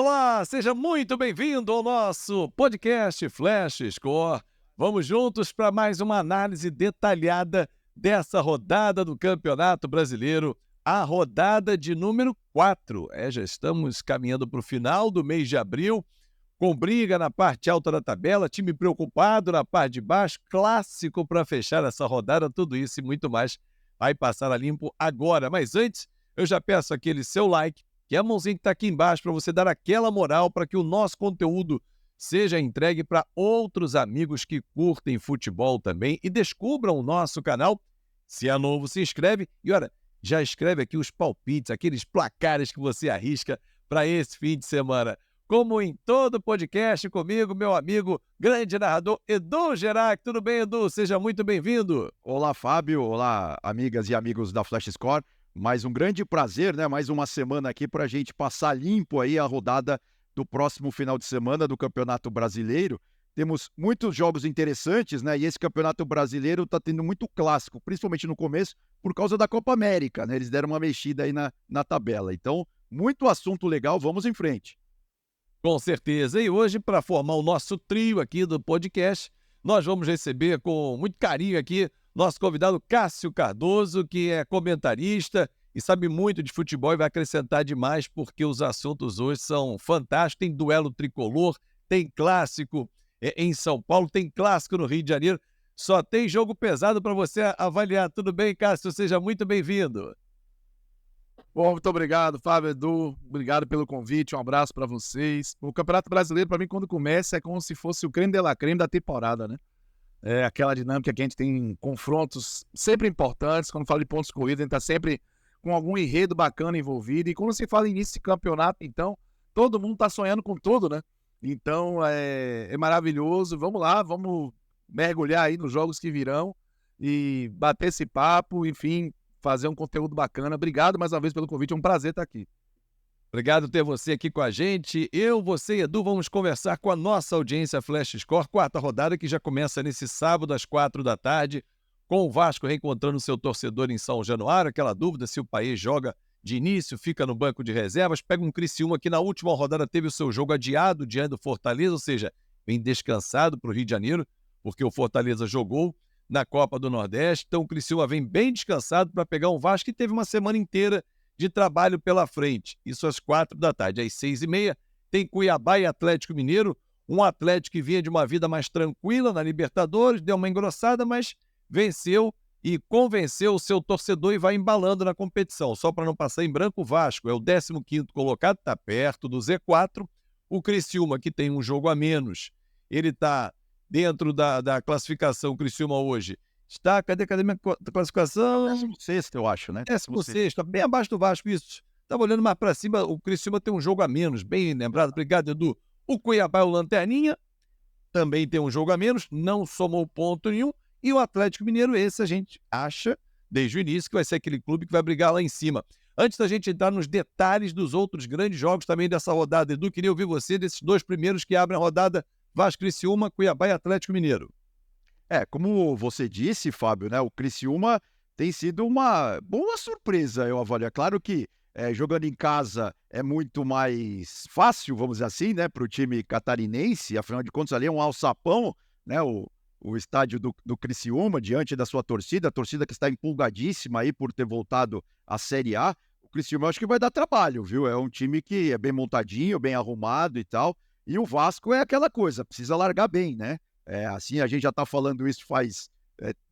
Olá, seja muito bem-vindo ao nosso podcast Flash Score. Vamos juntos para mais uma análise detalhada dessa rodada do Campeonato Brasileiro, a rodada de número 4. Já estamos caminhando para o final do mês de abril, com briga na parte alta da tabela, time preocupado na parte de baixo, clássico para fechar essa rodada, tudo isso e muito mais vai passar a limpo agora. Mas antes, eu já peço aquele seu like, que é a mãozinha que está aqui embaixo para você dar aquela moral para que o nosso conteúdo seja entregue para outros amigos que curtem futebol também e descubram o nosso canal. Se é novo, se inscreve e, olha, já escreve aqui os palpites, aqueles placares que você arrisca para esse fim de semana. Como em todo podcast, comigo, meu amigo, grande narrador Edu Gerac. Tudo bem, Edu? Seja muito bem-vindo. Olá, Fábio. Olá, amigas e amigos da Flash Score. Mais um grande prazer, né? Mais uma semana aqui para a gente passar limpo aí a rodada do próximo final de semana do Campeonato Brasileiro. Temos muitos jogos interessantes, né? E esse Campeonato Brasileiro está tendo muito clássico, principalmente no começo, por causa da Copa América, né? Eles deram uma mexida aí na tabela. Então, muito assunto legal, vamos em frente. Com certeza. E hoje, para formar o nosso trio aqui do podcast, nós vamos receber com muito carinho aqui nosso convidado Cássio Cardoso, que é comentarista e sabe muito de futebol e vai acrescentar demais porque os assuntos hoje são fantásticos. Tem duelo tricolor, tem clássico em São Paulo, tem clássico no Rio de Janeiro. Só tem jogo pesado para você avaliar. Tudo bem, Cássio? Seja muito bem-vindo. Bom, muito obrigado, Fábio, Edu. Obrigado pelo convite, um abraço para vocês. O Campeonato Brasileiro, para mim, quando começa, é como se fosse o creme de la creme da temporada, né? É aquela dinâmica que a gente tem confrontos sempre importantes. Quando fala de pontos corridos, a gente está sempre com algum enredo bacana envolvido. E quando se fala em início de campeonato, então, todo mundo está sonhando com tudo, né? Então, é maravilhoso. Vamos lá, vamos mergulhar aí nos jogos que virão e bater esse papo, enfim, fazer um conteúdo bacana. Obrigado mais uma vez pelo convite, é um prazer estar aqui. Obrigado por ter você aqui com a gente. Eu, você e Edu vamos conversar com a nossa audiência Flash Score, quarta rodada que já começa nesse sábado às 4 da tarde, com o Vasco reencontrando seu torcedor em São Januário, aquela dúvida se o país joga de início, fica no banco de reservas, pega um Criciúma que na última rodada teve o seu jogo adiado diante do Fortaleza, ou seja, vem descansado para o Rio de Janeiro, porque o Fortaleza jogou na Copa do Nordeste, então o Criciúma vem bem descansado para pegar um Vasco que teve uma semana inteira de trabalho pela frente. Isso às 4 da tarde. Às 6h30 tem Cuiabá e Atlético Mineiro, um Atlético que vinha de uma vida mais tranquila na Libertadores, deu uma engrossada, mas venceu e convenceu o seu torcedor e vai embalando na competição. Só para não passar em branco, o Vasco é o 15º colocado, está perto do Z4. O Criciúma, que tem um jogo a menos, ele está dentro da classificação. O Criciúma hoje está, cadê a minha classificação? 16º, eu acho, né? 16º, bem abaixo do Vasco, isso. Estava olhando mais para cima, o Criciúma tem um jogo a menos, bem lembrado, obrigado, Edu. O Cuiabá, o Lanterninha, também tem um jogo a menos, não somou ponto nenhum. E o Atlético Mineiro, esse a gente acha, desde o início, que vai ser aquele clube que vai brigar lá em cima. Antes da gente entrar nos detalhes dos outros grandes jogos também dessa rodada, Edu, queria ouvir você desses dois primeiros que abrem a rodada, Vasco, Criciúma, Cuiabá e Atlético Mineiro. Como você disse, Fábio, né? O Criciúma tem sido uma boa surpresa, eu avalio. É claro que jogando em casa é muito mais fácil, vamos dizer assim, né? Para o time catarinense, afinal de contas ali é um alçapão, né? O estádio do Criciúma, diante da sua torcida, a torcida que está empolgadíssima aí por ter voltado à Série A. O Criciúma eu acho que vai dar trabalho, viu? É um time que é bem montadinho, bem arrumado e tal. E o Vasco é aquela coisa, precisa largar bem, né? Assim, a gente já está falando isso faz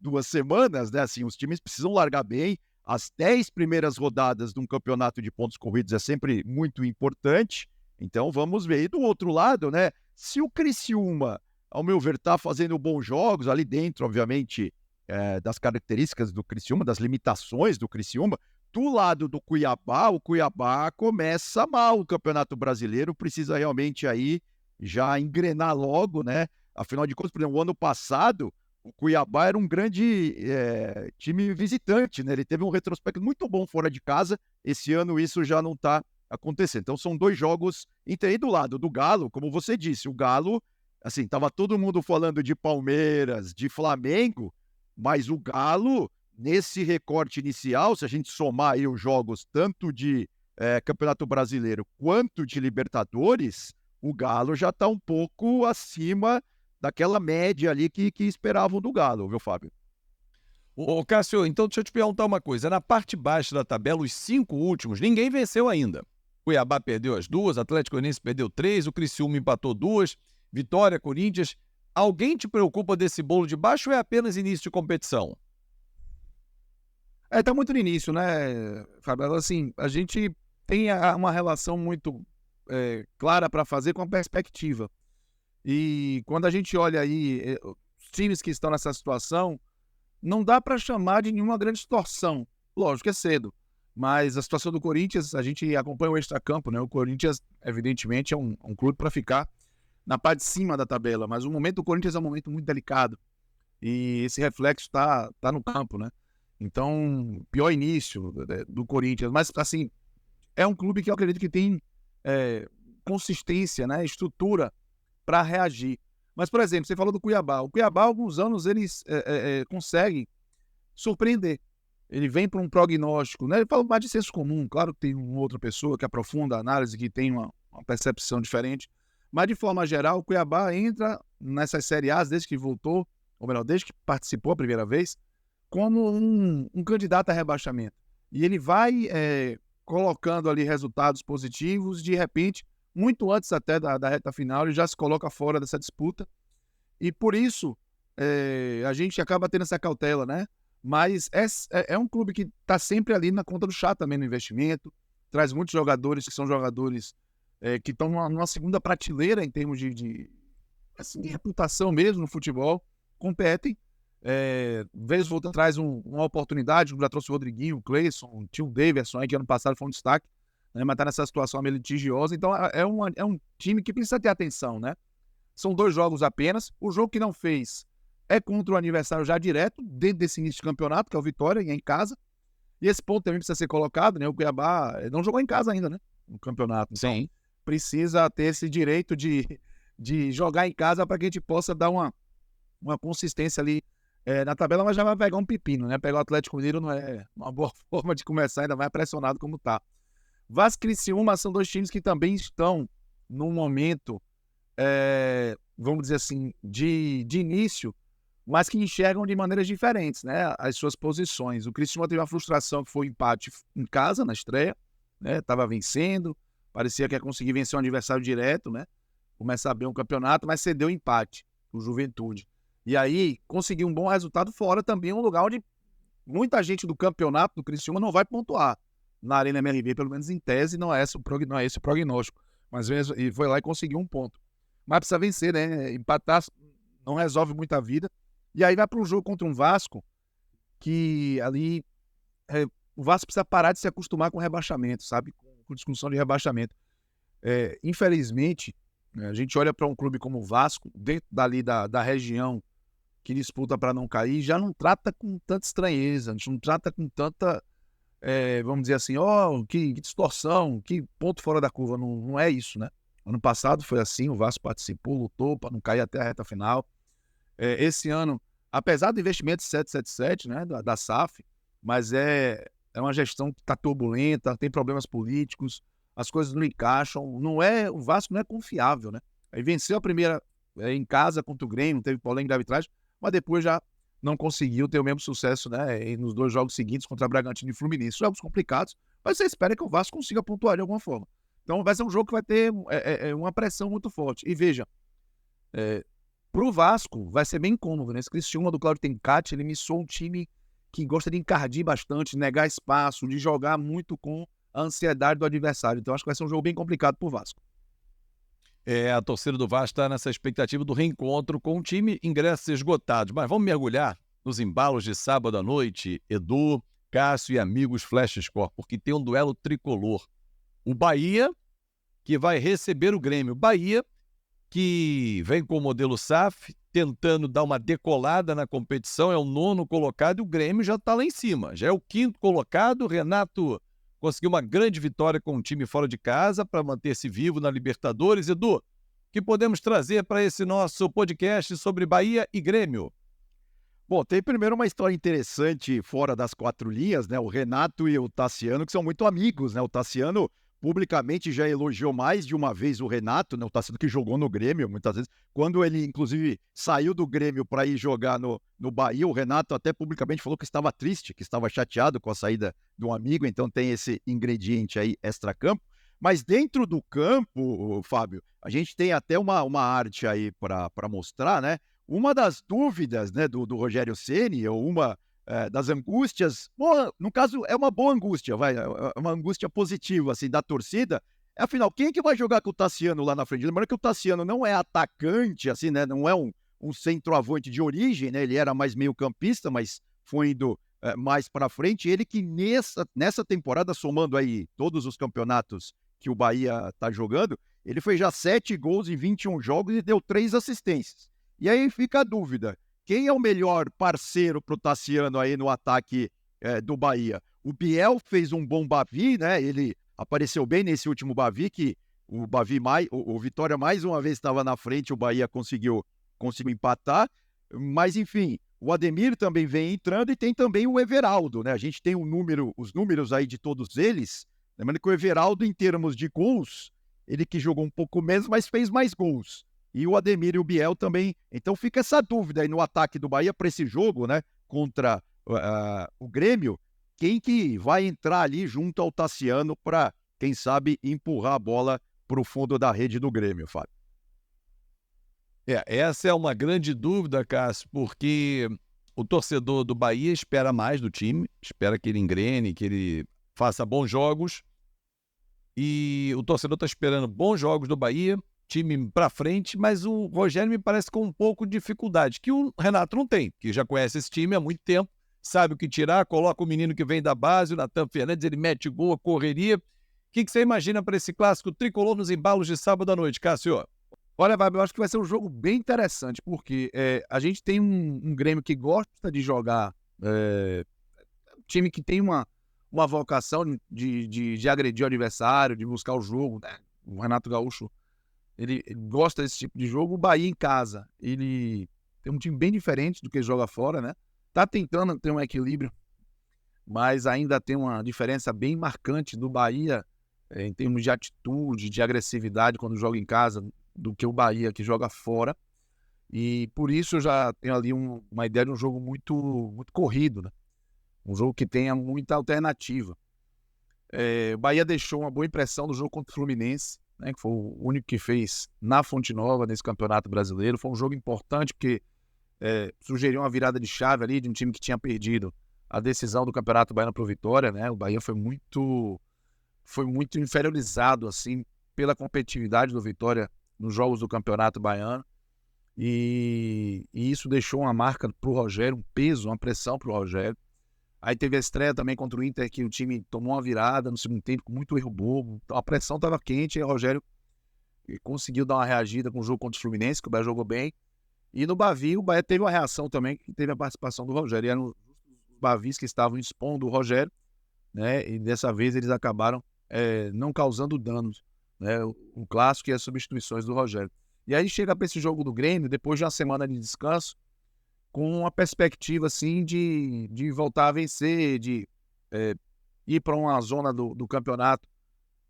2 semanas, né? Assim, os times precisam largar bem. As 10 primeiras rodadas de um campeonato de pontos corridos é sempre muito importante. Então, vamos ver. E do outro lado, né? Se o Criciúma, ao meu ver, está fazendo bons jogos, ali dentro, obviamente, das características do Criciúma, das limitações do Criciúma, do lado do Cuiabá, o Cuiabá começa mal o Campeonato Brasileiro, precisa realmente aí já engrenar logo, né? Afinal de contas, por exemplo, o ano passado, o Cuiabá era um grande time visitante, né? Ele teve um retrospecto muito bom fora de casa. Esse ano isso já não está acontecendo. Então são 2 jogos. E do lado do Galo, como você disse, o Galo, assim, estava todo mundo falando de Palmeiras, de Flamengo, mas o Galo, nesse recorte inicial, se a gente somar aí os jogos tanto de Campeonato Brasileiro quanto de Libertadores, o Galo já está um pouco acima daquela média ali que esperavam do Galo, viu, Fábio? Ô, Cássio, então deixa eu te perguntar uma coisa. Na parte baixa da tabela, os 5 últimos, ninguém venceu ainda. Cuiabá perdeu as 2, Atlético Goianiense perdeu 3, o Criciúma empatou 2, Vitória, Corinthians. Alguém te preocupa desse bolo de baixo ou é apenas início de competição? Tá muito no início, né, Fábio? Assim, a gente tem uma relação muito clara para fazer com a perspectiva. E quando a gente olha aí os times que estão nessa situação, não dá para chamar de nenhuma grande distorção. Lógico que é cedo, mas a situação do Corinthians, a gente acompanha o extracampo, né? O Corinthians, evidentemente, é um clube para ficar na parte de cima da tabela, mas o momento do Corinthians é um momento muito delicado e esse reflexo tá no campo, né? Então, pior início do Corinthians, mas assim, é um clube que eu acredito que tem consistência, né? Estrutura para reagir. Mas, por exemplo, você falou do Cuiabá. O Cuiabá, há alguns anos, eles conseguem surpreender. Ele vem para um prognóstico, né? Ele fala mais de senso comum. Claro que tem uma outra pessoa que aprofunda a análise, que tem uma percepção diferente. Mas, de forma geral, o Cuiabá entra nessas Série A's desde que voltou, ou melhor, desde que participou a primeira vez, como um candidato a rebaixamento. E ele vai colocando ali resultados positivos, de repente, muito antes até da reta final, ele já se coloca fora dessa disputa. E por isso, a gente acaba tendo essa cautela, né? Mas é um clube que está sempre ali na conta do chá também no investimento, traz muitos jogadores que são jogadores que estão numa segunda prateleira em termos de reputação mesmo no futebol, competem. Vez voltando, traz uma oportunidade, já trouxe o Rodriguinho, o Cleison, tinha o Davidson aí, que ano passado foi um destaque, né, mas está nessa situação meio litigiosa, então é um time que precisa ter atenção, né? São 2 jogos apenas, o jogo que não fez é contra o adversário já direto, dentro desse início de campeonato, que é o Vitória, e é em casa, e esse ponto também precisa ser colocado, né? O Cuiabá não jogou em casa ainda, né? No campeonato, então Sim. precisa ter esse direito de jogar em casa para que a gente possa dar uma consistência ali na tabela, mas já vai pegar um pepino, né? Pegar o Atlético Mineiro não é uma boa forma de começar, ainda mais pressionado como tá. Vasco e Criciúma são 2 times que também estão num momento, vamos dizer assim, de início, mas que enxergam de maneiras diferentes, né? As suas posições. O Criciúma teve uma frustração que foi o empate em casa, na estreia, né? Tava vencendo, parecia que ia conseguir vencer um adversário direto, né? Começar bem o campeonato, mas cedeu empate, o Juventude. E aí, conseguir um bom resultado fora também, um lugar onde muita gente do campeonato do Criciúma não vai pontuar. Na Arena MRV, pelo menos em tese, não é esse o prognóstico. Mas e foi lá e conseguiu um ponto. Mas precisa vencer, né? Empatar não resolve muita vida. E aí vai para um jogo contra um Vasco, que ali o Vasco precisa parar de se acostumar com rebaixamento, sabe? Com discussão de rebaixamento. Infelizmente, a gente olha para um clube como o Vasco, dentro dali da região, que disputa para não cair, já não trata com tanta estranheza, a gente não trata com tanta, vamos dizer assim, que distorção, que ponto fora da curva, não é isso, né? Ano passado foi assim, o Vasco participou, lutou para não cair até a reta final. Esse ano, apesar do investimento 777, né, da SAF, mas é uma gestão que está turbulenta, tem problemas políticos, as coisas não encaixam, o Vasco não é confiável, né? Aí venceu a primeira em casa contra o Grêmio, teve polêmica de arbitragem, mas depois já não conseguiu ter o mesmo sucesso, né, nos 2 jogos seguintes contra Bragantino e Fluminense. Jogos complicados, mas você espera que o Vasco consiga pontuar de alguma forma. Então vai ser um jogo que vai ter uma pressão muito forte. E veja, pro Vasco vai ser bem incômodo, né? Esse Criciúma do Claudio Tencati, ele me soa um time que gosta de encardir bastante, negar espaço, de jogar muito com a ansiedade do adversário. Então acho que vai ser um jogo bem complicado pro Vasco. A torcida do Vasco está nessa expectativa do reencontro com o time, ingressos esgotados. Mas vamos mergulhar nos embalos de sábado à noite, Edu, Cássio e amigos Flash Score, porque tem um duelo tricolor. O Bahia, que vai receber o Grêmio. Bahia, que vem com o modelo SAF, tentando dar uma decolada na competição, é o 9º colocado e o Grêmio já está lá em cima. Já é o 5º colocado, Renato conseguiu uma grande vitória com o time fora de casa para manter-se vivo na Libertadores. Edu, o que podemos trazer para esse nosso podcast sobre Bahia e Grêmio? Bom, tem primeiro uma história interessante fora das quatro linhas, né? O Renato e o Tassiano, que são muito amigos, né? O Tassiano publicamente já elogiou mais de uma vez o Renato, né? O Tassiano que jogou no Grêmio muitas vezes. Quando ele, inclusive, saiu do Grêmio para ir jogar no Bahia, o Renato até publicamente falou que estava triste, que estava chateado com a saída de um amigo, então tem esse ingrediente aí extra-campo. Mas dentro do campo, Fábio, a gente tem até uma arte aí para mostrar, né? Uma das dúvidas, né, do Rogério Ceni, ou uma das angústias, boa, no caso é uma boa angústia, é uma angústia positiva assim da torcida. Afinal, quem é que vai jogar com o Tassiano lá na frente? Lembrando que o Tassiano não é atacante, assim, né? Não é um centroavante de origem, né? Ele era mais meio-campista, mas foi indo mais para frente. Ele que nessa temporada, somando aí todos os campeonatos que o Bahia está jogando, ele fez já 7 gols em 21 jogos e deu 3 assistências. E aí fica a dúvida, quem é o melhor parceiro para o Tassiano aí no ataque do Bahia? O Biel fez um bom Bavi, né? Ele apareceu bem nesse último Bavi, que o Bavi o Vitória mais uma vez estava na frente, o Bahia conseguiu empatar. Mas enfim, o Ademir também vem entrando e tem também o Everaldo, né? A gente tem os números aí de todos eles. Lembrando que o Everaldo, em termos de gols, ele que jogou um pouco menos, mas fez mais gols. E o Ademir e o Biel também. Então fica essa dúvida aí no ataque do Bahia para esse jogo, né? Contra o Grêmio. Quem que vai entrar ali junto ao Tassiano para, quem sabe, empurrar a bola para o fundo da rede do Grêmio, Fábio? Essa é uma grande dúvida, Cássio, porque o torcedor do Bahia espera mais do time, espera que ele engrene, que ele faça bons jogos. E o torcedor está esperando bons jogos do Bahia, time para frente, mas o Rogério me parece com um pouco de dificuldade, que o Renato não tem, que já conhece esse time há muito tempo, sabe o que tirar, coloca o menino que vem da base, o Natan Fernandes, ele mete gol, a correria. O que você imagina para esse clássico tricolor nos embalos de sábado à noite, Cássio? Olha, Fábio, eu acho que vai ser um jogo bem interessante, porque a gente tem um Grêmio que gosta de jogar, um time que tem uma vocação de agredir o adversário, de buscar o jogo, né? O Renato Gaúcho, ele gosta desse tipo de jogo. O Bahia em casa, ele tem um time bem diferente do que joga fora, né? Tá tentando ter um equilíbrio, mas ainda tem uma diferença bem marcante do Bahia em termos de atitude, de agressividade quando joga em casa, do que o Bahia que joga fora. E por isso eu já tenho ali uma ideia de um jogo muito, muito corrido, né? Um jogo que tenha muita alternativa. O Bahia deixou uma boa impressão do jogo contra o Fluminense, né, que foi o único que fez na Fonte Nova nesse Campeonato Brasileiro. Foi um jogo importante porque sugeriu uma virada de chave ali de um time que tinha perdido a decisão do Campeonato Baiano para o Vitória, né? O Bahia foi muito inferiorizado assim pela competitividade do Vitória nos jogos do Campeonato Baiano. E isso deixou uma marca para o Rogério, um peso, uma pressão para o Rogério. Aí teve a estreia também contra o Inter, que o time tomou uma virada no segundo tempo com muito erro bobo. Então a pressão estava quente e o Rogério conseguiu dar uma reagida com o jogo contra o Fluminense, que o Bahia jogou bem. E no Bavi, o Bahia teve uma reação também, que teve a participação do Rogério. E eram os Bavis que estavam expondo o Rogério, né? E dessa vez eles acabaram não causando danos, né? O clássico e as substituições do Rogério. E aí chega para esse jogo do Grêmio, depois de uma semana de descanso, com uma perspectiva assim de voltar a vencer, de ir para uma zona do campeonato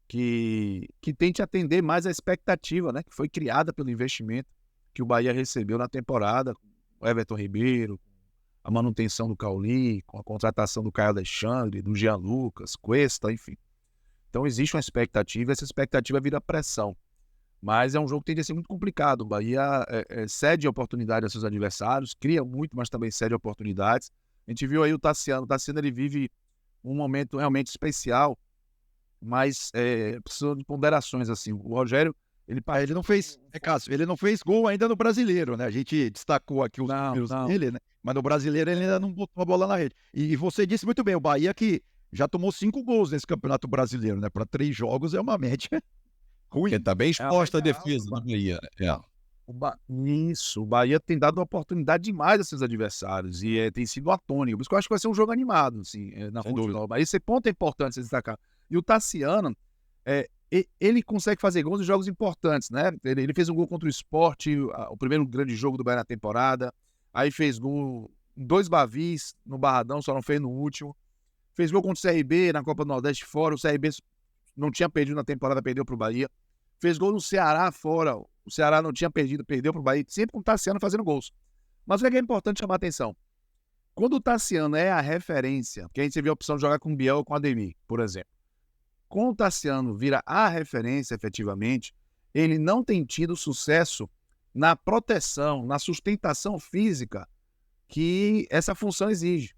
que tente atender mais a expectativa, né, que foi criada pelo investimento que o Bahia recebeu na temporada, com o Everton Ribeiro, a manutenção do Cauli, com a contratação do Caio Alexandre, do Jean Lucas, Cuesta, enfim. Então existe uma expectativa, essa expectativa vira pressão. Mas é um jogo que tende a ser muito complicado. O Bahia cede oportunidade aos seus adversários, cria muito, mas também cede oportunidades. A gente viu aí o Tassiano. O Tassiano ele vive um momento realmente especial, mas precisa de ponderações. Assim. O Rogério, ele não fez, Cássio, ele não fez gol ainda no Brasileiro, né? A gente destacou aqui os números dele, né? Mas no Brasileiro ele ainda não botou a bola na rede. E você disse muito bem, o Bahia que já tomou 5 gols nesse Campeonato Brasileiro, né? Para 3 jogos é uma média ruim. Porque tá bem exposta a defesa do Bahia. Isso, o Bahia tem dado oportunidade demais a seus adversários e tem sido atônico. Por isso que eu acho que vai ser um jogo animado, assim, na Fonte Nova. Esse ponto é importante se destacar. E o Tassiano, ele consegue fazer gols em jogos importantes, né? Ele fez um gol contra o Sport, o primeiro grande jogo do Bahia na temporada. Aí fez gol 2 Bavis no Barradão, só não fez no último. Fez gol contra o CRB na Copa do Nordeste fora. O CRB não tinha perdido na temporada, perdeu pro Bahia. Fez gol no Ceará fora. O Ceará não tinha perdido, perdeu pro Bahia. Sempre com o Tassiano fazendo gols. Mas o que é importante chamar a atenção? Quando o Tassiano é a referência, que a gente vê a opção de jogar com o Biel ou com o Ademir, por exemplo. Quando o Tassiano vira a referência, efetivamente, ele não tem tido sucesso na proteção, na sustentação física que essa função exige.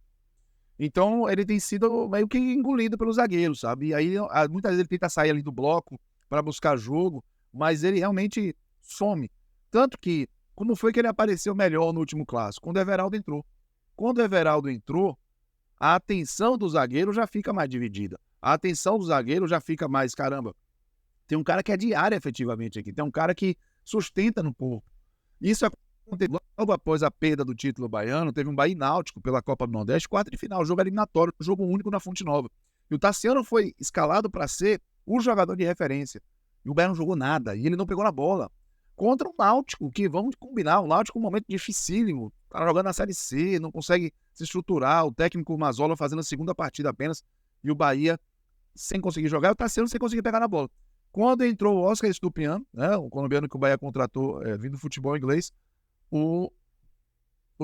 Então, ele tem sido meio que engolido pelos zagueiros, sabe? E aí, muitas vezes ele tenta sair ali do bloco para buscar jogo, mas ele realmente some. Tanto que, como foi que ele apareceu melhor no último clássico? Quando o Everaldo entrou. Quando o Everaldo entrou, a atenção do zagueiro já fica mais dividida. A atenção do zagueiro já fica mais, caramba, tem um cara que é de área efetivamente aqui, tem um cara que sustenta no corpo. Isso aconteceu logo após a perda do título baiano, teve um Bahia e Náutico pela Copa do Nordeste, 4 de final, jogo eliminatório, jogo único na Fonte Nova. E o Tassiano foi escalado para ser o jogador de referência. E o Bahia não jogou nada, e ele não pegou na bola. Contra o Náutico, que vamos combinar, o Náutico é um momento dificílimo, tá jogando na Série C, não consegue se estruturar, o técnico Mazola fazendo a segunda partida apenas, e o Bahia sem conseguir jogar, e o Tassiano sem conseguir pegar na bola. Quando entrou o Oscar Estupiñán, né, o colombiano que o Bahia contratou vindo do futebol inglês, o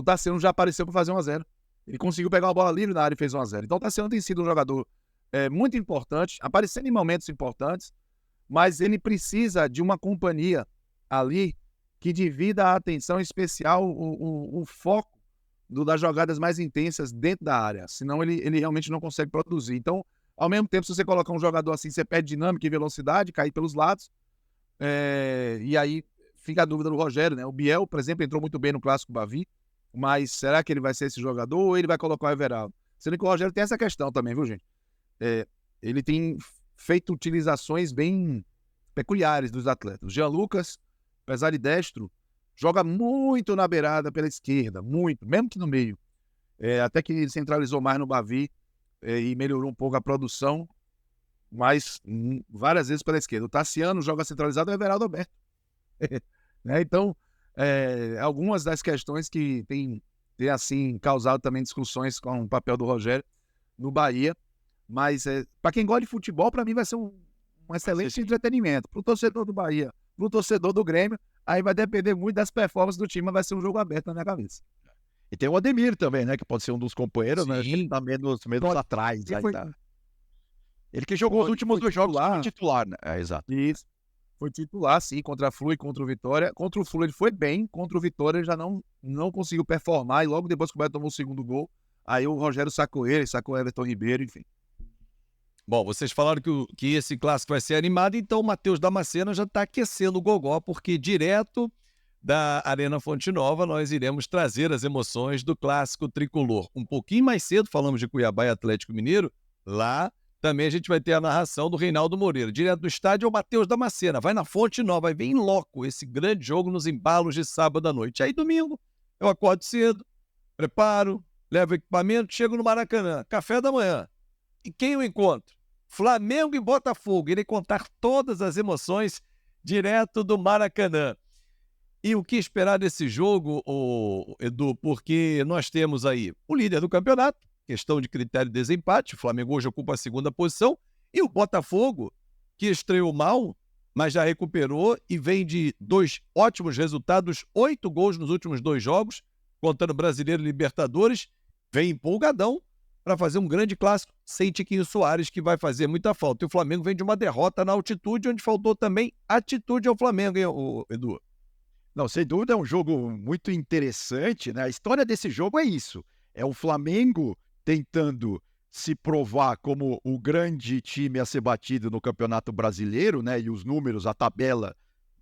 Tassiano já apareceu para fazer 1-0. Ele conseguiu pegar uma bola livre na área e fez 1-0. Então o Tassiano tem sido um jogador muito importante, aparecendo em momentos importantes, mas ele precisa de uma companhia ali que divida a atenção especial, o foco das jogadas mais intensas dentro da área, senão ele realmente não consegue produzir. Então, ao mesmo tempo, se você colocar um jogador assim, você perde dinâmica e velocidade, cair pelos lados, e aí fica a dúvida do Rogério, né? O Biel, por exemplo, entrou muito bem no Clássico Bavi, mas será que ele vai ser esse jogador ou ele vai colocar o Everaldo? Sendo que o Rogério tem essa questão também, viu, gente? Ele tem feito utilizações bem peculiares dos atletas. O Jean Lucas, apesar de destro, joga muito na beirada pela esquerda, muito, mesmo que no meio. Até que ele centralizou mais no Bavi e melhorou um pouco a produção, mas várias vezes pela esquerda. O Tassiano joga centralizado e o Everaldo aberto. Né? Então, algumas das questões que tem assim, causado também discussões com o papel do Rogério no Bahia, mas para quem gosta de futebol, para mim vai ser um excelente entretenimento. Para o torcedor do Bahia, para o torcedor do Grêmio, aí vai depender muito das performances do time, mas vai ser um jogo aberto na minha cabeça. E tem o Ademir também, né? Que pode ser um dos companheiros, Sim. né? Ele tá menos atrás. Ele, ele que jogou os últimos 2 jogos como titular, né? Exato. Isso. Foi titular, sim, contra a Flu e contra o Vitória. Contra o Flu ele foi bem, contra o Vitória ele já não conseguiu performar, e logo depois que o Bahia tomou o segundo gol, aí o Rogério sacou ele, sacou o Everton Ribeiro, enfim. Bom, vocês falaram que esse clássico vai ser animado, então o Matheus Damasceno já está aquecendo o gogó, porque direto da Arena Fonte Nova nós iremos trazer as emoções do clássico tricolor. Um pouquinho mais cedo, falamos de Cuiabá e Atlético Mineiro, lá também a gente vai ter a narração do Reinaldo Moreira. Direto do estádio é o Matheus Damasceno, vai na Fonte Nova, vai vir em loco esse grande jogo nos embalos de sábado à noite. Aí domingo eu acordo cedo, preparo, levo equipamento, chego no Maracanã, café da manhã. E quem eu encontro? Flamengo e Botafogo. Irei contar todas as emoções direto do Maracanã. E o que esperar desse jogo, Edu? Porque nós temos aí o líder do campeonato, questão de critério de desempate. O Flamengo hoje ocupa a 2ª posição. E o Botafogo, que estreou mal, mas já recuperou e vem de 2 ótimos resultados, 8 gols nos últimos 2 jogos, contando Brasileiro e Libertadores, vem empolgadão para fazer um grande clássico sem Tiquinho Soares, que vai fazer muita falta. E o Flamengo vem de uma derrota na altitude, onde faltou também atitude ao Flamengo, hein, Edu? Não, sem dúvida é um jogo muito interessante, né? A história desse jogo é isso. É o Flamengo tentando se provar como o grande time a ser batido no Campeonato Brasileiro, né? E os números, a tabela,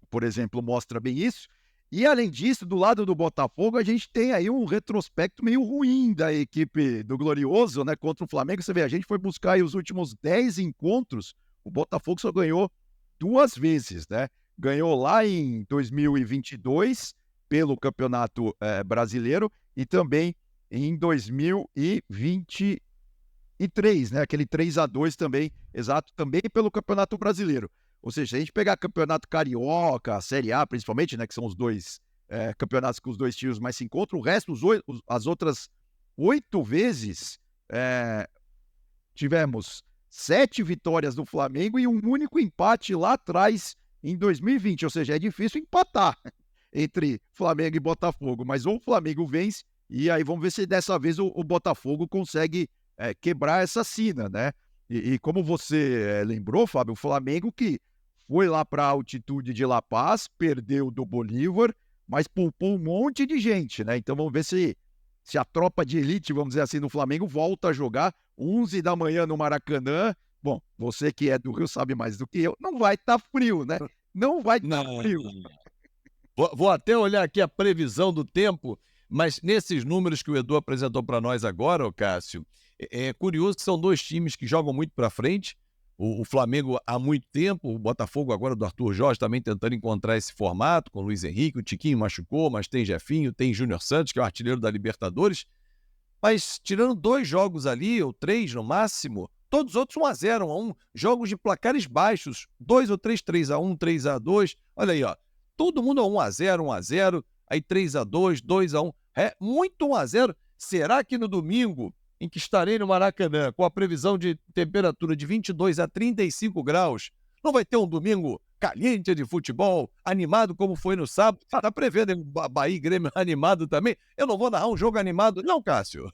por exemplo, mostra bem isso. E, além disso, do lado do Botafogo, a gente tem aí um retrospecto meio ruim da equipe do Glorioso, né? Contra o Flamengo. Você vê, a gente foi buscar aí os últimos 10 encontros, o Botafogo só ganhou 2 vezes, né? Ganhou lá em 2022 pelo Campeonato Brasileiro e também em 2023, né? Aquele 3-2 também, exato, também pelo Campeonato Brasileiro. Ou seja, se a gente pegar Campeonato Carioca, Série A principalmente, né, que são os 2 campeonatos que os 2 times mais se encontram, o resto, as outras 8 vezes, tivemos 7 vitórias do Flamengo e um único empate lá atrás, em 2020. Ou seja, é difícil empatar entre Flamengo e Botafogo. Mas ou o Flamengo vence, e aí vamos ver se dessa vez o Botafogo consegue quebrar essa sina, né? E como você lembrou, Fábio, o Flamengo que foi lá para a altitude de La Paz, perdeu do Bolívar, mas poupou um monte de gente, né? Então vamos ver se a tropa de elite, vamos dizer assim, no Flamengo volta a jogar 11 da manhã no Maracanã. Bom, você que é do Rio sabe mais do que eu, não vai estar frio, né? Não vai estar frio. Vou até olhar aqui a previsão do tempo, mas nesses números que o Edu apresentou para nós agora, ô Cássio, é curioso que são dois times que jogam muito para frente. O Flamengo há muito tempo, o Botafogo agora do Arthur Jorge também tentando encontrar esse formato, com o Luiz Henrique, o Tiquinho machucou, mas tem Jefinho, tem Júnior Santos, que é o artilheiro da Libertadores. Mas tirando 2 jogos ali, ou 3 no máximo, todos os outros 1-0, 1-1, jogos de placares baixos, 2 ou 3, 3-1, 3-2, olha aí, ó, todo mundo é 1-0, 1-0, aí 3-2, 2-1, muito 1-0. Será que no domingo, em que estarei no Maracanã, com a previsão de temperatura de 22 a 35 graus, não vai ter um domingo caliente de futebol, animado como foi no sábado? Tá prevendo Bahia e Grêmio animado também? Eu não vou narrar um jogo animado, não, Cássio.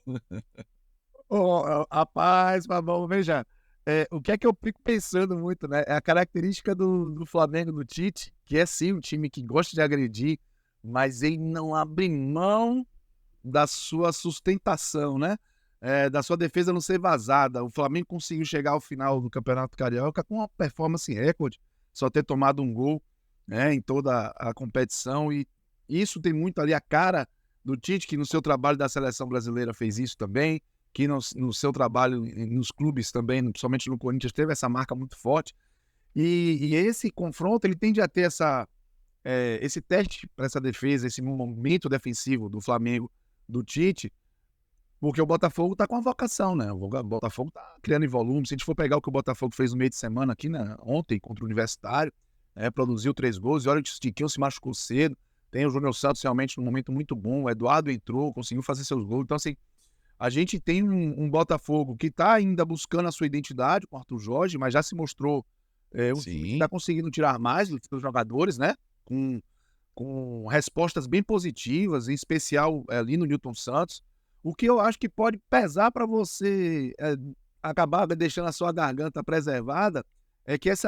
Rapaz, Fabão, veja, o que é que eu fico pensando muito, né? É a característica do Flamengo, do Tite, que é sim um time que gosta de agredir, mas ele não abre mão da sua sustentação, né? Da sua defesa não ser vazada. O Flamengo conseguiu chegar ao final do Campeonato Carioca com uma performance recorde, só ter tomado um gol, né, em toda a competição, e isso tem muito ali a cara do Tite, que no seu trabalho da Seleção Brasileira fez isso também, que no seu trabalho nos clubes também, principalmente no Corinthians, teve essa marca muito forte, e esse confronto ele tende a ter esse teste para essa defesa, esse momento defensivo do Flamengo, do Tite, porque o Botafogo tá com a vocação, né? O Botafogo tá criando em volume. Se a gente for pegar o que o Botafogo fez no meio de semana aqui, né? Ontem, contra o Universitário, produziu 3 gols, e olha que o Tiquinho se machucou cedo. Tem o Júnior Santos realmente num momento muito bom. O Eduardo entrou, conseguiu fazer seus gols. Então, assim, a gente tem um Botafogo que tá ainda buscando a sua identidade com o Arthur Jorge, mas já se mostrou um time que tá conseguindo tirar mais dos seus jogadores, né? Com respostas bem positivas, em especial ali no Nilton Santos. O que eu acho que pode pesar para você acabar deixando a sua garganta preservada é que esse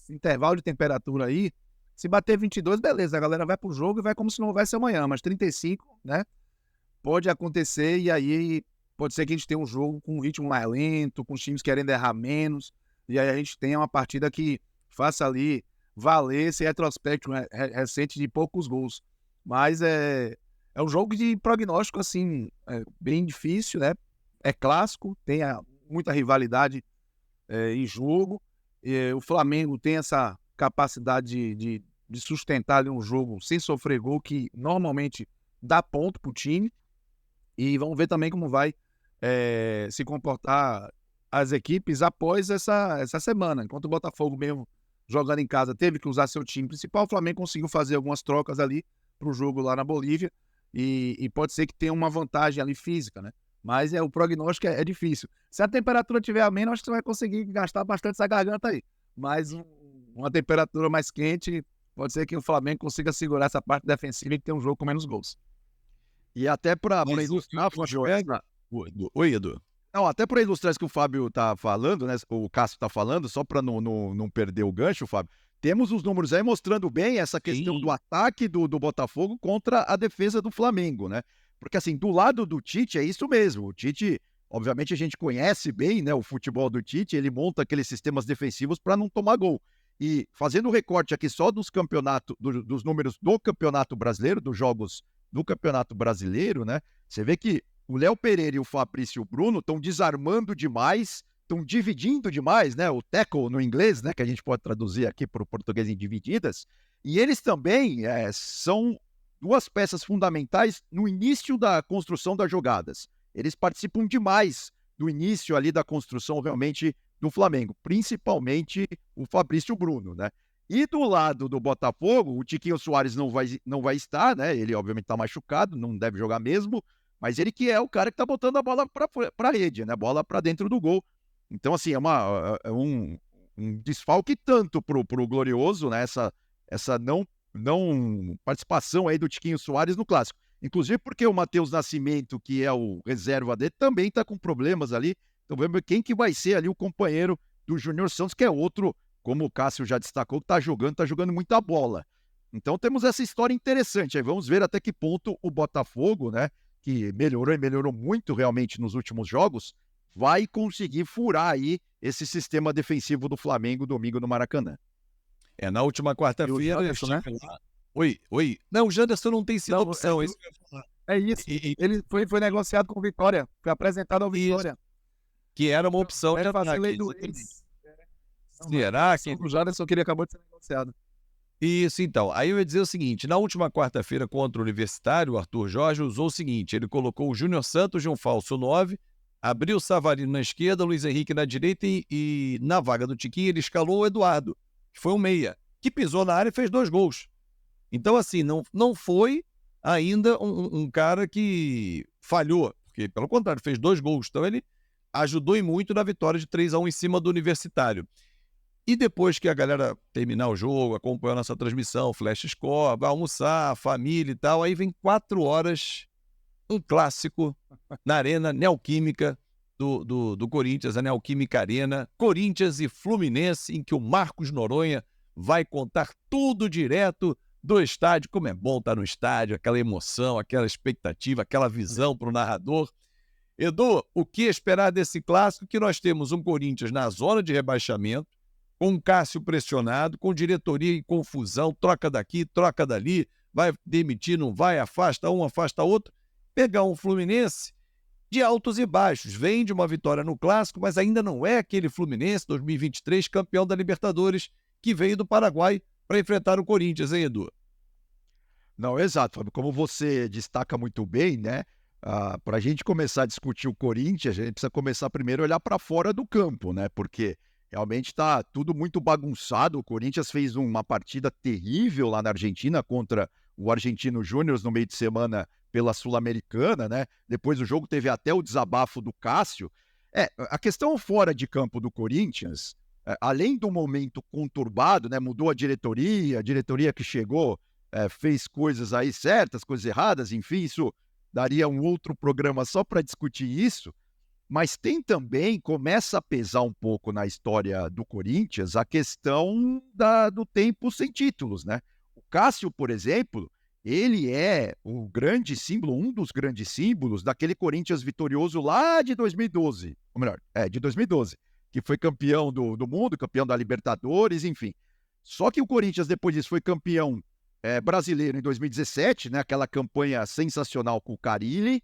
intervalo de temperatura aí, se bater 22, beleza, a galera vai pro jogo e vai como se não houvesse amanhã, mas 35, né, pode acontecer, e aí pode ser que a gente tenha um jogo com um ritmo mais lento, com os times querendo errar menos, e aí a gente tenha uma partida que faça ali valer esse retrospecto recente de poucos gols. Mas é um jogo de prognóstico, assim, bem difícil, né? É clássico, tem muita rivalidade em jogo. O Flamengo tem essa capacidade de sustentar ali um jogo sem sofrer gol, que normalmente dá ponto pro time. E vamos ver também como vai se comportar as equipes após essa semana. Enquanto o Botafogo mesmo, jogando em casa, teve que usar seu time principal, o Flamengo conseguiu fazer algumas trocas ali pro jogo lá na Bolívia. E pode ser que tenha uma vantagem ali física, né? Mas o prognóstico é difícil. Se a temperatura estiver amena, acho que você vai conseguir gastar bastante essa garganta aí. Mas uma temperatura mais quente, pode ser que o Flamengo consiga segurar essa parte defensiva e ter um jogo com menos gols. E até para ilustrar, Oi, Edu. Não, até para ilustrar isso que o Fábio tá falando, né? O Cássio tá falando, só para não perder o gancho, Fábio. Temos os números aí mostrando bem essa questão do ataque do Botafogo contra a defesa do Flamengo, né? Porque, assim, do lado do Tite é isso mesmo. O Tite, obviamente, a gente conhece bem, né, o futebol do Tite, ele monta aqueles sistemas defensivos para não tomar gol. E fazendo o recorte aqui só dos campeonatos, dos números do Campeonato Brasileiro, dos jogos do Campeonato Brasileiro, né? Você vê que o Léo Pereira e o Fabrício e o Bruno estão desarmando demais, estão dividindo demais, né? O tackle no inglês, né? Que a gente pode traduzir aqui para o português em divididas. E eles também são 2 peças fundamentais no início da construção das jogadas. Eles participam demais do início ali da construção realmente do Flamengo, principalmente o Fabrício e o Bruno, né? E do lado do Botafogo, o Tiquinho Soares não vai estar, né? Ele obviamente está machucado, não deve jogar mesmo. mas ele que é o cara que tá botando a bola pra rede, né? Bola pra dentro do gol. Então, assim, é um desfalque tanto pro Glorioso, né? Essa não participação aí do Tiquinho Soares no Clássico. Inclusive porque o Matheus Nascimento, que é o reserva dele, também tá com problemas ali. Então vamos ver quem que vai ser ali o companheiro do Júnior Santos, que é outro, como o Cássio já destacou, que tá jogando muita bola. Então temos essa história interessante. Aí vamos ver até que ponto o Botafogo, né, que melhorou e melhorou muito realmente nos últimos jogos, vai conseguir furar aí esse sistema defensivo do Flamengo domingo no Maracanã. Na última quarta-feira... Janderson, né? Oi. Não, o Janderson não tem sido Não, opção. É isso que eu ia falar. É isso. Ele foi negociado com o Vitória. Foi apresentado ao Vitória. Que era uma opção de Era para ser ataque. lei do ex. Será que... O Janderson que ele acabou de ser negociado. Isso, então. Aí eu ia dizer o seguinte, na última quarta-feira contra o Universitário, o Arthur Jorge usou o seguinte, ele colocou o Júnior Santos de um falso 9, abriu o Savarino na esquerda, Luiz Henrique na direita e na vaga do Tiquinho ele escalou o Eduardo, que foi um meia, que pisou na área e fez 2 gols. Então, assim, não foi ainda um cara que falhou, porque, pelo contrário, fez 2 gols. Então, ele ajudou e muito na vitória de 3-1 em cima do Universitário. E depois que a galera terminar o jogo, acompanhar a nossa transmissão, Flash Score, vai almoçar, família e tal, aí vem 4 horas, um clássico na Arena Neoquímica do Corinthians, a Neoquímica Arena, Corinthians e Fluminense, em que o Marcos Noronha vai contar tudo direto do estádio. Como é bom estar no estádio, aquela emoção, aquela expectativa, aquela visão para o narrador. Edu, o que esperar desse clássico? Que nós temos um Corinthians na zona de rebaixamento, com o Cássio pressionado, com diretoria em confusão, troca daqui, troca dali, vai demitir, não vai, afasta um, afasta outro. Pegar um Fluminense de altos e baixos, vem de uma vitória no Clássico, mas ainda não é aquele Fluminense 2023 campeão da Libertadores que veio do Paraguai para enfrentar o Corinthians, hein, Edu? Não, exato, Fábio. Como você destaca muito bem, né? Para a gente começar a discutir o Corinthians, a gente precisa começar primeiro a olhar para fora do campo, né? Porque realmente está tudo muito bagunçado. O Corinthians fez uma partida terrível lá na Argentina contra o Argentino Júnior no meio de semana pela Sul-Americana, né? Depois do jogo teve até o desabafo do Cássio. A questão fora de campo do Corinthians, além do momento conturbado, né? Mudou a diretoria que chegou fez coisas aí certas, coisas erradas, enfim, isso daria um outro programa só para discutir isso. Mas tem também, começa a pesar um pouco na história do Corinthians, a questão do tempo sem títulos, né? O Cássio, por exemplo, ele é o grande símbolo, um dos grandes símbolos daquele Corinthians vitorioso lá de 2012, ou melhor, de 2012, que foi campeão do mundo, campeão da Libertadores, enfim. Só que o Corinthians, depois disso, foi campeão brasileiro em 2017, né? Aquela campanha sensacional com o Carille.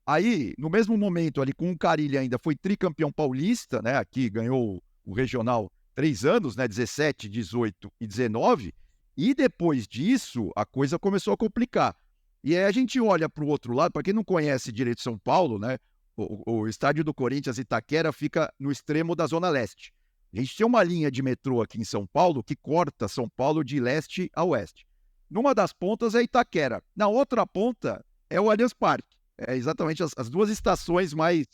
Aí, no mesmo momento, ali com o Carille ainda foi tricampeão paulista, né? Aqui ganhou o regional 3 anos, né? 17, 18 e 19. E depois disso, a coisa começou a complicar. E aí a gente olha para o outro lado, para quem não conhece direito São Paulo, né? O estádio do Corinthians Itaquera fica no extremo da Zona Leste. A gente tem uma linha de metrô aqui em São Paulo que corta São Paulo de leste a oeste. Numa das pontas é Itaquera, na outra ponta é o Allianz Parque. É exatamente as 2 estações mais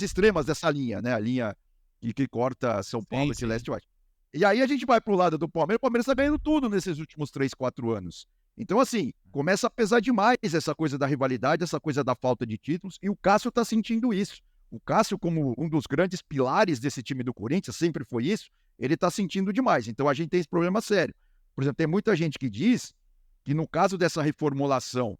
extremas dessa linha, né? A linha que corta São Paulo de leste a oeste. E aí a gente vai pro lado do Palmeiras, o Palmeiras está ganhando tudo nesses últimos 3, 4 anos. Então, assim, começa a pesar demais essa coisa da rivalidade, essa coisa da falta de títulos, e o Cássio está sentindo isso. O Cássio, como um dos grandes pilares desse time do Corinthians, sempre foi isso, ele está sentindo demais. Então a gente tem esse problema sério. Por exemplo, tem muita gente que diz que no caso dessa reformulação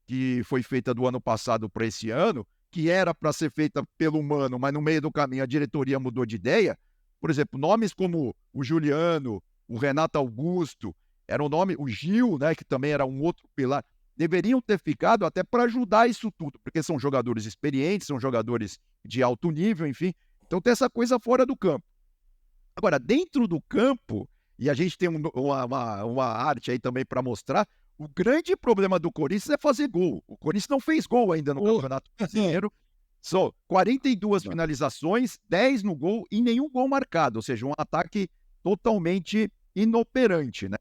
que foi feita do ano passado para esse ano, que era para ser feita pelo Mano, mas no meio do caminho a diretoria mudou de ideia. Por exemplo, nomes como o Juliano, o Renato Augusto, era um nome, o Gil, né, que também era um outro pilar, deveriam ter ficado até para ajudar isso tudo, porque são jogadores experientes, são jogadores de alto nível, enfim. Então tem essa coisa fora do campo. Agora, dentro do campo, e a gente tem uma arte aí também para mostrar, o grande problema do Corinthians é fazer gol. O Corinthians não fez gol ainda no Campeonato Brasileiro. Só 42 finalizações, 10 no gol e nenhum gol marcado. Ou seja, um ataque totalmente inoperante, né?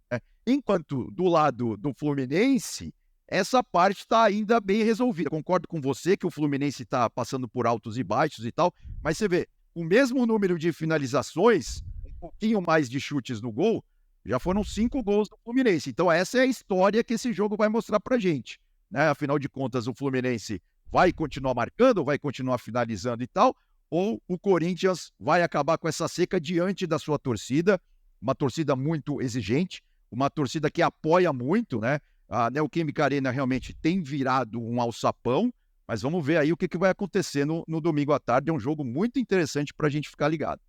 Enquanto do lado do Fluminense, essa parte está ainda bem resolvida. Concordo com você que o Fluminense está passando por altos e baixos e tal, mas você vê, o mesmo número de finalizações, um pouquinho mais de chutes no gol, já foram 5 gols do Fluminense. Então essa é a história que esse jogo vai mostrar pra gente, né? Afinal de contas, o Fluminense vai continuar marcando, vai continuar finalizando e tal, ou o Corinthians vai acabar com essa seca diante da sua torcida, uma torcida muito exigente, uma torcida que apoia muito, né? A Neoquímica Arena realmente tem virado um alçapão, mas vamos ver aí o que vai acontecer no domingo à tarde. É um jogo muito interessante para a gente ficar ligado.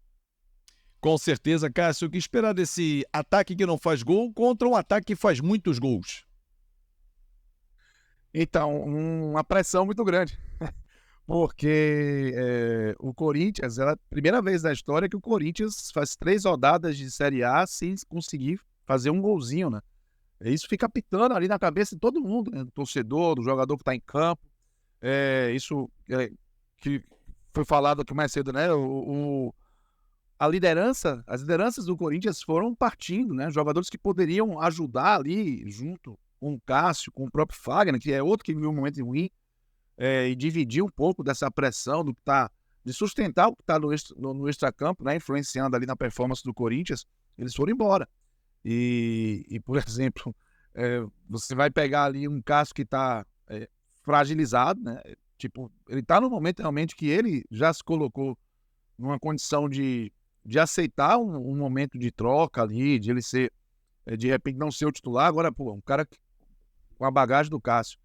Com certeza, Cássio, o que esperar desse ataque que não faz gol contra um ataque que faz muitos gols? Então, uma pressão muito grande. Porque o Corinthians, é a primeira vez na história que o Corinthians faz 3 rodadas de Série A sem conseguir fazer um golzinho, né? Isso fica pitando ali na cabeça de todo mundo, né? Do torcedor, do jogador que está em campo. Isso que foi falado aqui mais cedo, né? As lideranças do Corinthians foram partindo, né? Jogadores que poderiam ajudar ali, junto com o Cássio, com o próprio Fagner, que é outro que viu um momento ruim, e dividir um pouco dessa pressão de sustentar o que está no extracampo, né? Influenciando ali na performance do Corinthians, eles foram embora. E por exemplo, você vai pegar ali um Cássio que está fragilizado, né? Tipo, ele está no momento realmente que ele já se colocou numa condição de aceitar um momento de troca ali, de ele ser, de repente, não ser o titular. Agora, pô, um cara com a bagagem do Cássio,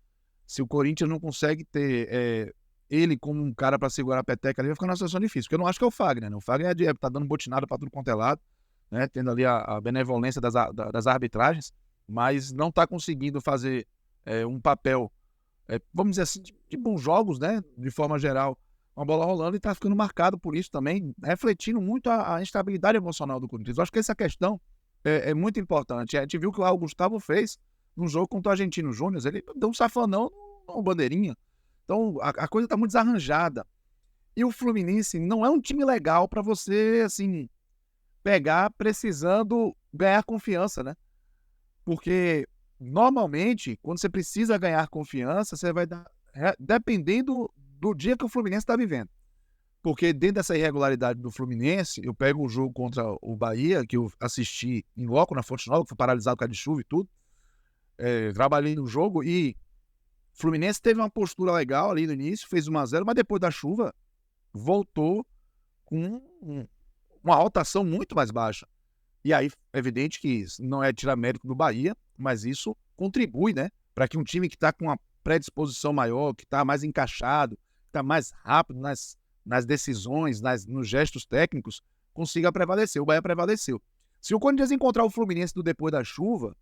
se o Corinthians não consegue ter ele como um cara para segurar a peteca ali, vai ficar numa situação difícil. Porque eu não acho que é o Fagner, né? O Fagner tá dando botinada para tudo quanto é lado, né? Tendo ali a benevolência das arbitragens, mas não está conseguindo fazer um papel, vamos dizer assim, de bons jogos, né? De forma geral, uma bola rolando, e está ficando marcado por isso também, refletindo muito a instabilidade emocional do Corinthians. Eu acho que essa questão é muito importante. A gente viu que o Gustavo fez num jogo contra o Argentino Júnior, ele deu um safanão no bandeirinha. Então a coisa está muito desarranjada. E o Fluminense não é um time legal para você, assim, pegar precisando ganhar confiança, né? Porque normalmente, quando você precisa ganhar confiança, você vai dar, dependendo do dia que o Fluminense está vivendo. Porque dentro dessa irregularidade do Fluminense, eu pego o jogo contra o Bahia, que eu assisti em loco na Fonte Nova, que foi paralisado por causa de chuva e tudo. Trabalhei no jogo e o Fluminense teve uma postura legal ali no início, fez 1-0, mas depois da chuva voltou com uma rotação muito mais baixa. E aí, é evidente que isso não é tirar mérito do Bahia, mas isso contribui, né? Para que um time que está com uma predisposição maior, que está mais encaixado, que está mais rápido nas decisões, nos gestos técnicos, consiga prevalecer. O Bahia prevaleceu. Se o Corinthians encontrar o Fluminense do depois da chuva,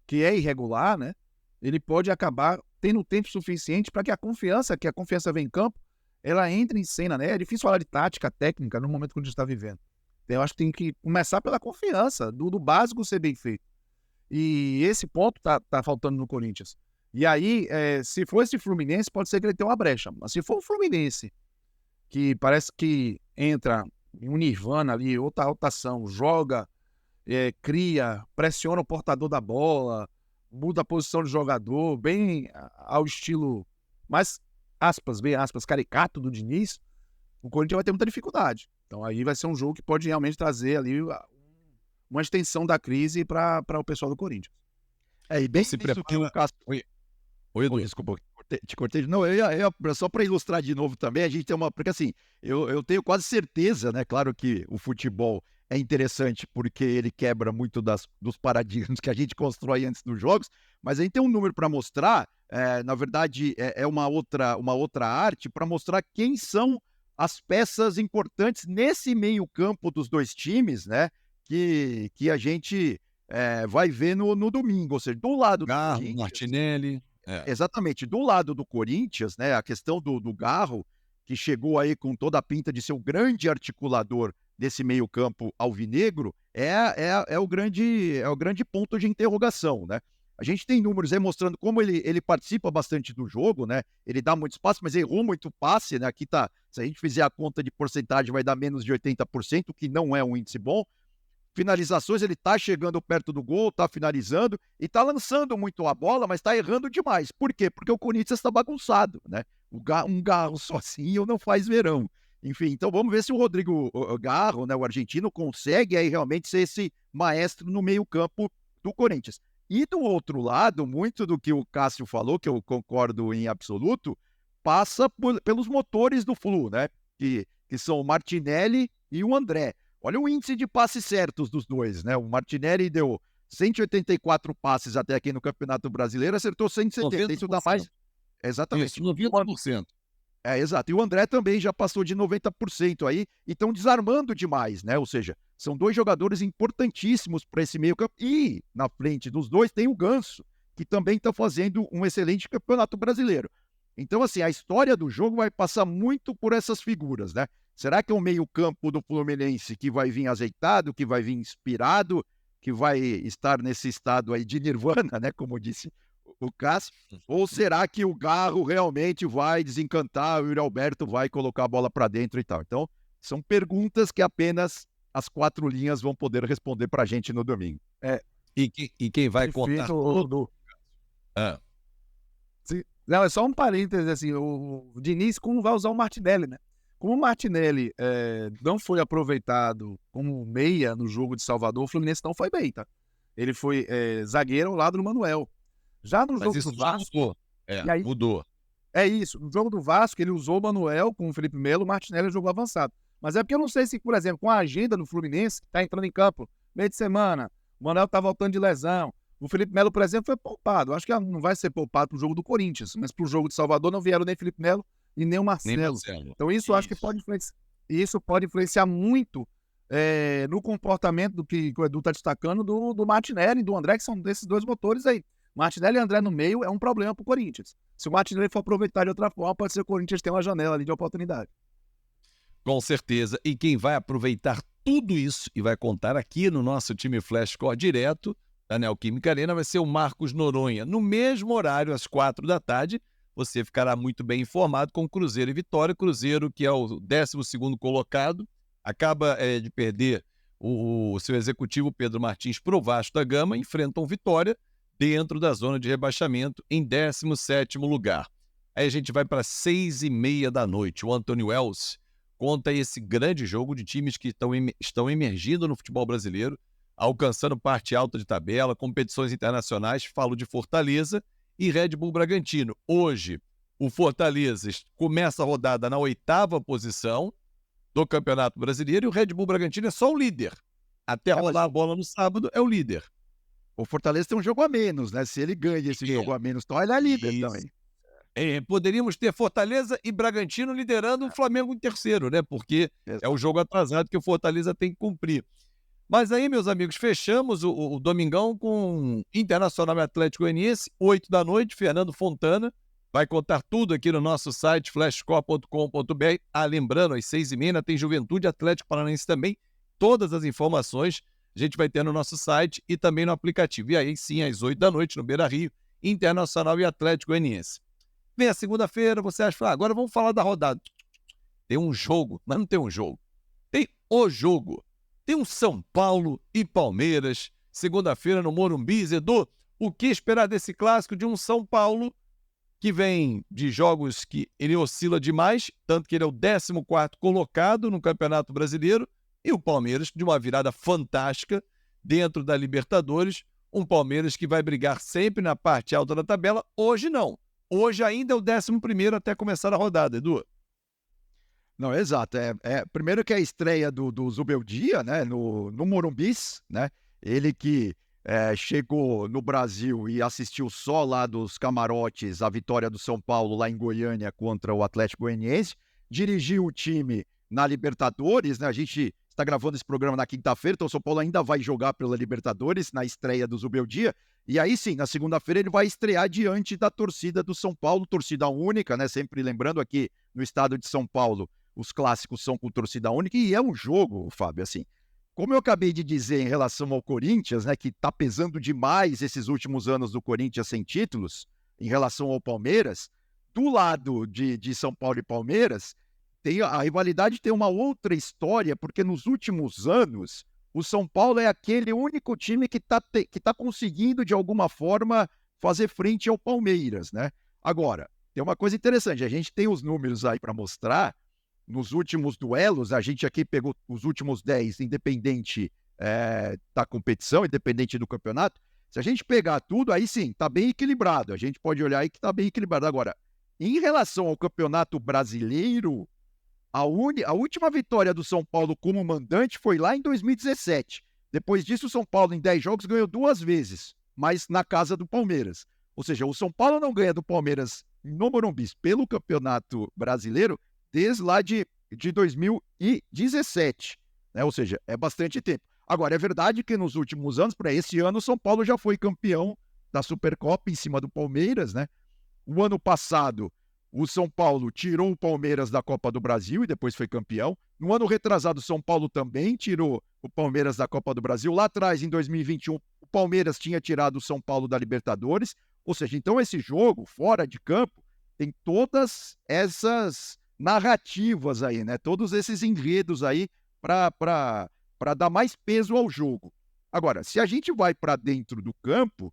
que é irregular, né? Ele pode acabar tendo tempo suficiente para que a confiança vem em campo, ela entre em cena, né? É difícil falar de tática, técnica, no momento que a gente está vivendo. Eu acho que tem que começar pela confiança, do básico ser bem feito. E esse ponto tá faltando no Corinthians. E aí, se for esse Fluminense, pode ser que ele tenha uma brecha. Mas se for o Fluminense, que parece que entra em um nirvana ali, outra rotação, joga, cria, pressiona o portador da bola, muda a posição de jogador, bem ao estilo mais, bem aspas, caricato do Diniz, o Corinthians vai ter muita dificuldade. Então aí vai ser um jogo que pode realmente trazer ali uma extensão da crise para o pessoal do Corinthians. E bem Se isso prepara... que o Cássio... Oi, Edu. Desculpa, te cortei. Não, só para ilustrar de novo também, a gente tem uma... Porque assim, eu tenho quase certeza, né? Claro que o futebol é interessante porque ele quebra muito dos paradigmas que a gente constrói antes dos jogos, mas a gente tem um número para mostrar, na verdade é uma outra arte para mostrar quem são as peças importantes nesse meio campo dos dois times, né? Que a gente vai ver no domingo, ou seja, do lado do Corinthians, Martinelli. Exatamente, do lado do Corinthians, né? A questão do Garro, que chegou aí com toda a pinta de ser o grande articulador desse meio campo alvinegro, é o grande ponto de interrogação, né? A gente tem números aí mostrando como ele participa bastante do jogo, né? Ele dá muito espaço, mas errou muito passe, né? Aqui tá, se a gente fizer a conta de porcentagem, vai dar menos de 80%, que não é um índice bom. finalizações, ele tá chegando perto do gol, tá finalizando e tá lançando muito a bola, mas tá errando demais. Por quê? Porque o Corinthians tá bagunçado, né? Um Garro sozinho não faz verão. Enfim, então vamos ver se o Rodrigo Garro, né, o argentino, consegue aí realmente ser esse maestro no meio-campo do Corinthians. E do outro lado, muito do que o Cássio falou, que eu concordo em absoluto, passa pelos motores do Flu, né? Que são o Martinelli e o André. Olha o índice de passes certos dos dois, né? O Martinelli deu 184 passes até aqui no Campeonato Brasileiro, acertou 170. Isso dá mais. Exatamente. Isso, 90%. Exato. E o André também já passou de 90% aí e estão desarmando demais, né? Ou seja, são dois jogadores importantíssimos para esse meio campo. E na frente dos dois tem o Ganso, que também está fazendo um excelente Campeonato Brasileiro. Então, assim, a história do jogo vai passar muito por essas figuras, né? Será que é o meio-campo do Fluminense que vai vir azeitado, que vai vir inspirado, que vai estar nesse estado aí de nirvana, né? Como disse o Cássio? Ou será que o Garro realmente vai desencantar, o Yuri Alberto vai colocar a bola para dentro e tal? Então, são perguntas que apenas as 4 linhas vão poder responder para a gente no domingo. E quem vai contar tudo... Não, é só um parênteses, assim, o Diniz como vai usar o Martinelli, né? Como o Martinelli não foi aproveitado como meia no jogo de Salvador, o Fluminense não foi bem, tá? Ele foi zagueiro ao lado do Manuel. Já no jogo do Vasco... mudou. Aí, mudou. É isso. No jogo do Vasco, ele usou o Manuel com o Felipe Melo, o Martinelli jogou avançado. Mas é porque eu não sei se, por exemplo, com a agenda no Fluminense, tá entrando em campo meio de semana, o Manuel tá voltando de lesão, o Felipe Melo, por exemplo, foi poupado. Eu acho que não vai ser poupado pro jogo do Corinthians, mas pro jogo de Salvador não vieram nem Felipe Melo e nem o Marcelo. Então isso eu acho que pode influenciar muito no comportamento do que o Edu tá destacando do Martinelli e do André, que são desses dois motores aí. Martinelli e André no meio é um problema pro Corinthians. Se o Martinelli for aproveitar de outra forma, pode ser que o Corinthians tenha uma janela ali de oportunidade. Com certeza. E quem vai aproveitar tudo isso e vai contar aqui no nosso time Flash Score direto da Neoquímica Arena vai ser o Marcos Noronha. No mesmo horário, às 4 da tarde, você ficará muito bem informado com Cruzeiro e Vitória. Cruzeiro, que é o 12º colocado, acaba de perder o seu executivo Pedro Martins pro Vasco da Gama, enfrentam Vitória dentro da zona de rebaixamento em 17º lugar. Aí a gente vai para 6h30 da noite. O Antônio Wells conta esse grande jogo de times que estão emergindo no futebol brasileiro, alcançando parte alta de tabela, competições internacionais. Falo de Fortaleza e Red Bull Bragantino. Hoje, o Fortaleza começa a rodada na 8ª posição do Campeonato Brasileiro e o Red Bull Bragantino é só o líder. Até rolar a bola no sábado, é o líder. O Fortaleza tem um jogo a menos, né? Se ele ganha esse jogo a menos, então ele é líder também. Poderíamos ter Fortaleza e Bragantino liderando o Flamengo em terceiro, né? Porque é o jogo atrasado que o Fortaleza tem que cumprir. Mas aí, meus amigos, fechamos o domingão com Internacional e Atlético Goianiense, 8 da noite, Fernando Fontana vai contar tudo aqui no nosso site, flashscore.com.br. Lembrando, às 6h30 tem Juventude Atlético Paranaense também. Todas as informações a gente vai ter no nosso site e também no aplicativo. E aí sim, às 8 da noite, no Beira-Rio, Internacional e Atlético Goianiense. Vem a segunda-feira, você acha, agora vamos falar da rodada. Tem um jogo, mas não tem um jogo. Tem o jogo. Tem um São Paulo e Palmeiras, segunda-feira no Morumbi. Edu, o que esperar desse clássico de um São Paulo que vem de jogos que ele oscila demais, tanto que ele é o 14º colocado no Campeonato Brasileiro, e o Palmeiras de uma virada fantástica dentro da Libertadores, um Palmeiras que vai brigar sempre na parte alta da tabela. Hoje não. Hoje ainda é o 11º até começar a rodada, Edu. Não, exato. Primeiro que é a estreia do Zubeldia, né, no Morumbis, né? Ele que chegou no Brasil e assistiu só lá dos camarotes a vitória do São Paulo lá em Goiânia contra o Atlético Goianiense, dirigiu o time na Libertadores, né? A gente está gravando esse programa na quinta-feira, então o São Paulo ainda vai jogar pela Libertadores na estreia do Zubeldia. E aí sim, na segunda-feira ele vai estrear diante da torcida do São Paulo, torcida única, né? Sempre lembrando aqui no estado de São Paulo, os clássicos são com torcida única e é um jogo, Fábio, assim. Como eu acabei de dizer em relação ao Corinthians, né, que tá pesando demais esses últimos anos do Corinthians sem títulos, em relação ao Palmeiras, do lado de São Paulo e Palmeiras, a rivalidade tem uma outra história, porque nos últimos anos o São Paulo é aquele único time que tá conseguindo, de alguma forma, fazer frente ao Palmeiras, né? Agora, tem uma coisa interessante, a gente tem os números aí para mostrar. Nos últimos duelos, a gente aqui pegou os últimos 10, independente da competição, independente do campeonato. Se a gente pegar tudo, aí sim, tá bem equilibrado. A gente pode olhar aí que tá bem equilibrado. Agora, em relação ao Campeonato Brasileiro, a última vitória do São Paulo como mandante foi lá em 2017. Depois disso, o São Paulo, em 10 jogos, ganhou 2 vezes, mas na casa do Palmeiras. Ou seja, o São Paulo não ganha do Palmeiras no Morumbi pelo Campeonato Brasileiro desde lá de 2017. Né? Ou seja, é bastante tempo. Agora, é verdade que nos últimos anos, para esse ano, o São Paulo já foi campeão da Supercopa em cima do Palmeiras, né? O ano passado, o São Paulo tirou o Palmeiras da Copa do Brasil e depois foi campeão. No ano retrasado, o São Paulo também tirou o Palmeiras da Copa do Brasil. Lá atrás, em 2021, o Palmeiras tinha tirado o São Paulo da Libertadores. Ou seja, então esse jogo, fora de campo, tem todas essas narrativas aí, né? Todos esses enredos aí para dar mais peso ao jogo. Agora, se a gente vai para dentro do campo,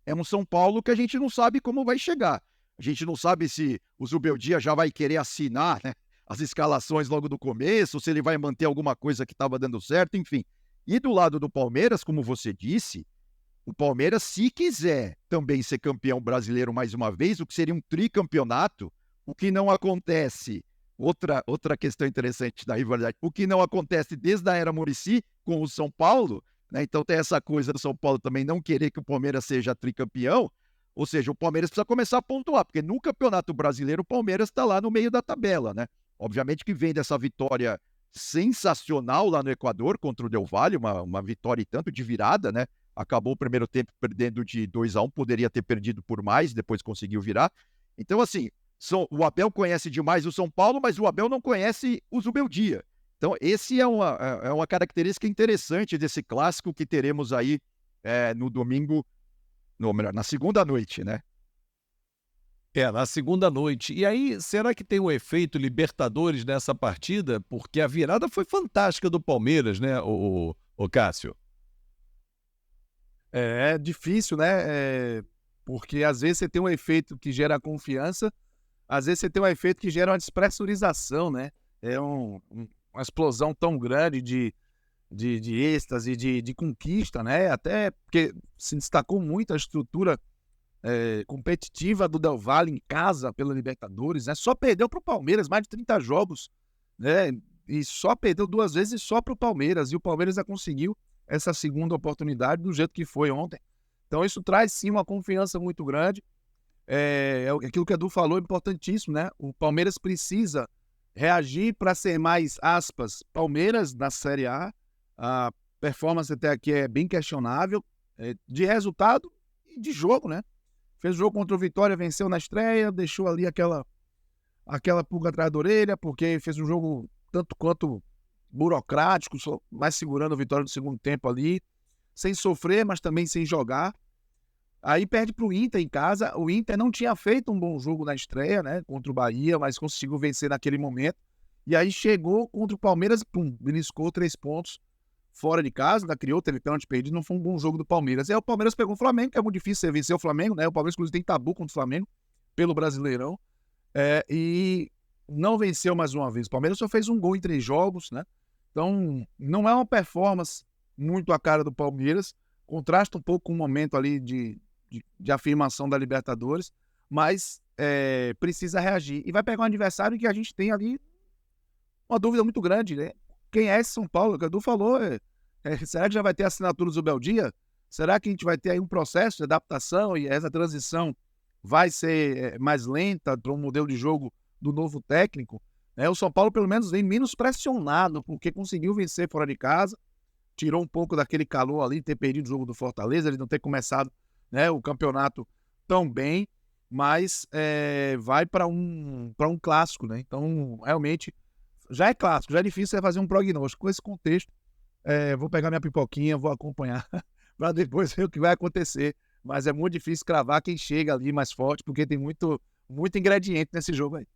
é um São Paulo que a gente não sabe como vai chegar. A gente não sabe se o Zubeldia já vai querer assinar, né, as escalações logo do começo, se ele vai manter alguma coisa que estava dando certo, enfim. E do lado do Palmeiras, como você disse, o Palmeiras, se quiser também ser campeão brasileiro mais uma vez, o que seria um tricampeonato, o que não acontece, outra questão interessante da rivalidade, o que não acontece desde a era Muricy com o São Paulo, né? Então tem essa coisa do São Paulo também não querer que o Palmeiras seja tricampeão, ou seja, o Palmeiras precisa começar a pontuar, porque no Campeonato Brasileiro o Palmeiras está lá no meio da tabela, né? Obviamente que vem dessa vitória sensacional lá no Equador contra o Del Valle, uma vitória e tanto de virada, né? Acabou o primeiro tempo perdendo de 2-1, poderia ter perdido por mais, depois conseguiu virar. Então, assim, o Abel conhece demais o São Paulo, mas o Abel não conhece o Zubeldia. Então, esse é uma característica interessante desse clássico que teremos aí no domingo, melhor, na segunda noite, né? Na segunda noite. E aí, será que tem um efeito Libertadores nessa partida? Porque a virada foi fantástica do Palmeiras, né, o Cássio? É difícil, né? Porque às vezes você tem um efeito que gera confiança, às vezes você tem um efeito que gera uma despressurização, né? É uma explosão tão grande de êxtase, de conquista, né? Até porque se destacou muito a estrutura competitiva do Del Valle em casa pela Libertadores, né? Só perdeu para o Palmeiras, mais de 30 jogos, né? E só perdeu 2 vezes só para o Palmeiras. E o Palmeiras já conseguiu essa segunda oportunidade do jeito que foi ontem. Então isso traz sim uma confiança muito grande. Aquilo que o Edu falou é importantíssimo, né? O Palmeiras precisa reagir para ser mais, aspas, Palmeiras na Série A. A performance até aqui é bem questionável, de resultado e de jogo, né? Fez o jogo contra o Vitória, venceu na estreia, deixou ali aquela pulga atrás da orelha, porque fez um jogo tanto quanto burocrático, mais segurando a vitória no segundo tempo ali, sem sofrer, mas também sem jogar. Aí perde para o Inter em casa. O Inter não tinha feito um bom jogo na estreia, né, contra o Bahia, mas conseguiu vencer naquele momento. E aí chegou contra o Palmeiras e pum, beliscou 3 pontos fora de casa, ainda criou, teve pênalti perdido, não foi um bom jogo do Palmeiras. E aí o Palmeiras pegou o Flamengo, que é muito difícil você vencer o Flamengo, né? O Palmeiras, inclusive, tem tabu contra o Flamengo pelo Brasileirão. E não venceu mais uma vez. O Palmeiras só fez um gol em 3 jogos, né? Então, não é uma performance muito a cara do Palmeiras. Contrasta um pouco com o momento ali de afirmação da Libertadores, mas precisa reagir. E vai pegar um adversário que a gente tem ali uma dúvida muito grande, né? Quem é esse São Paulo? O que o Edu falou, será que já vai ter assinatura do Zubeldia? Será que a gente vai ter aí um processo de adaptação e essa transição vai ser mais lenta para um modelo de jogo do novo técnico? O São Paulo, pelo menos, vem menos pressionado, porque conseguiu vencer fora de casa, tirou um pouco daquele calor ali, ter perdido o jogo do Fortaleza, ele não ter começado, né, o campeonato tão bem, mas vai para um clássico, né? Então, realmente, já é clássico, já é difícil você fazer um prognóstico. Com esse contexto, vou pegar minha pipoquinha, vou acompanhar para depois ver o que vai acontecer. Mas é muito difícil cravar quem chega ali mais forte, porque tem muito ingrediente nesse jogo aí.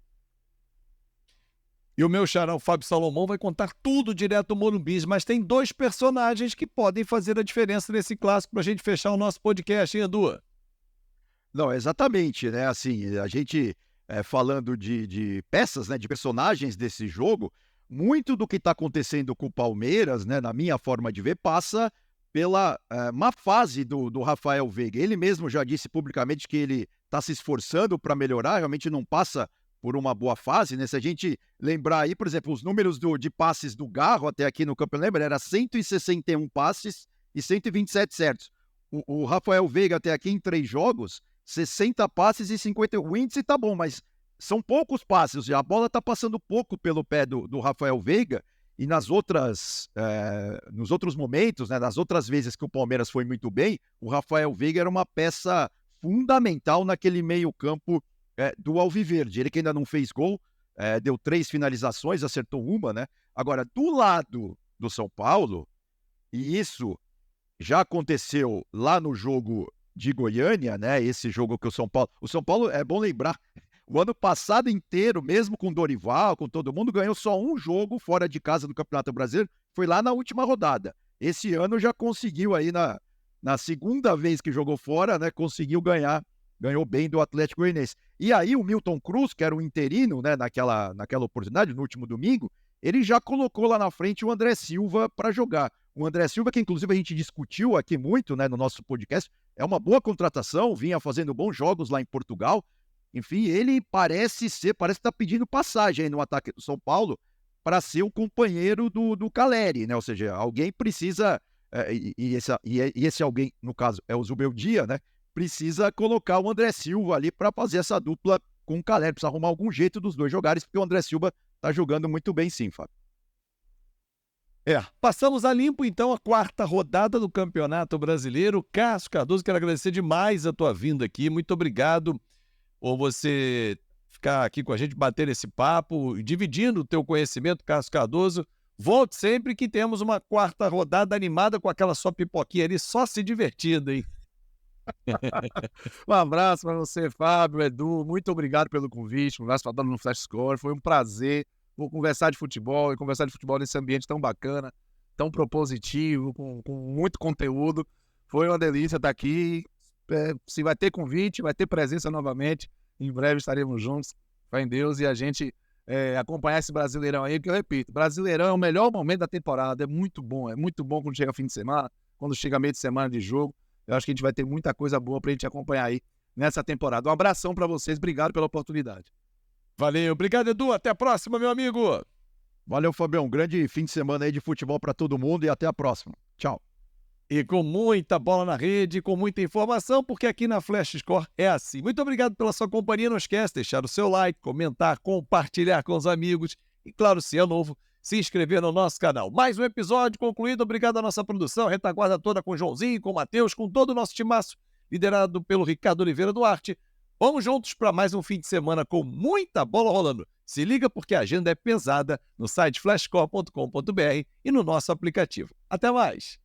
E o meu xará, o Fábio Salomão, vai contar tudo direto do Morumbi, mas tem 2 personagens que podem fazer a diferença nesse clássico pra gente fechar o nosso podcast, hein, Edu? Não, exatamente, né, assim, a gente, falando de peças, né, de personagens desse jogo, muito do que está acontecendo com o Palmeiras, né, na minha forma de ver, passa pela, má fase do Rafael Veiga. Ele mesmo já disse publicamente que ele está se esforçando para melhorar, realmente não passa por uma boa fase, né, se a gente lembrar aí, por exemplo, os números de passes do Garro até aqui no campo, lembra? Era 161 passes e 127 certos. O Rafael Veiga até aqui em 3 jogos 60 passes e 50. O índice tá bom, mas são poucos passes. A bola tá passando pouco pelo pé do Rafael Veiga. E nos outros momentos, né, nas outras vezes que o Palmeiras foi muito bem, o Rafael Veiga era uma peça fundamental naquele meio-campo do Alviverde. Ele que ainda não fez gol, deu 3 finalizações, acertou uma, né? Agora, do lado do São Paulo, e isso já aconteceu lá no jogo de Goiânia, né? Esse jogo que o São Paulo, é bom lembrar, o ano passado inteiro, mesmo com Dorival, com todo mundo, ganhou só um jogo fora de casa do Campeonato Brasileiro, foi lá na última rodada. Esse ano já conseguiu aí na segunda vez que jogou fora, né? Conseguiu ganhou bem do Atlético Goianiense. E aí o Milton Cruz, que era o interino, né? Naquela oportunidade, no último domingo, ele já colocou lá na frente o André Silva para jogar. O André Silva, que inclusive a gente discutiu aqui muito, né, no nosso podcast, é uma boa contratação, vinha fazendo bons jogos lá em Portugal. Enfim, ele parece estar pedindo passagem aí no ataque do São Paulo para ser o companheiro do Caleri, né? Ou seja, alguém precisa, esse alguém, no caso, é o Zubeldia, né? Precisa colocar o André Silva ali para fazer essa dupla com o Caleri. Precisa arrumar algum jeito dos dois jogares, porque o André Silva tá jogando muito bem sim, Fábio. Passamos a limpo, então, a 4ª rodada do Campeonato Brasileiro. Cássio Cardoso, quero agradecer demais a tua vinda aqui. Muito obrigado por você ficar aqui com a gente, bater esse papo, dividindo o teu conhecimento, Cássio Cardoso. Volte sempre que temos uma 4ª rodada animada com aquela sua pipoquinha ali, só se divertindo, hein? Um abraço para você, Fábio, Edu. Muito obrigado pelo convite. Um abraço para todo mundo no Flash Score. Foi um prazer. Vou conversar de futebol nesse ambiente tão bacana, tão propositivo, com muito conteúdo. Foi uma delícia estar aqui. Se vai ter convite, vai ter presença novamente. Em breve estaremos juntos, fé em Deus, e a gente acompanhar esse Brasileirão aí, porque eu repito, Brasileirão é o melhor momento da temporada. É muito bom quando chega fim de semana, quando chega meio de semana de jogo. Eu acho que a gente vai ter muita coisa boa pra gente acompanhar aí nessa temporada. Um abração para vocês, obrigado pela oportunidade. Valeu, obrigado, Edu. Até a próxima, meu amigo. Valeu, Fabião. Grande fim de semana aí de futebol para todo mundo e até a próxima. Tchau. E com muita bola na rede, com muita informação, porque aqui na Flash Score é assim. Muito obrigado pela sua companhia. Não esquece de deixar o seu like, comentar, compartilhar com os amigos. E claro, se é novo, se inscrever no nosso canal. Mais um episódio concluído. Obrigado à nossa produção, retaguarda toda com o Joãozinho, com o Matheus, com todo o nosso timaço, liderado pelo Ricardo Oliveira Duarte. Vamos juntos para mais um fim de semana com muita bola rolando. Se liga porque a agenda é pesada no site flashscore.com.br e no nosso aplicativo. Até mais!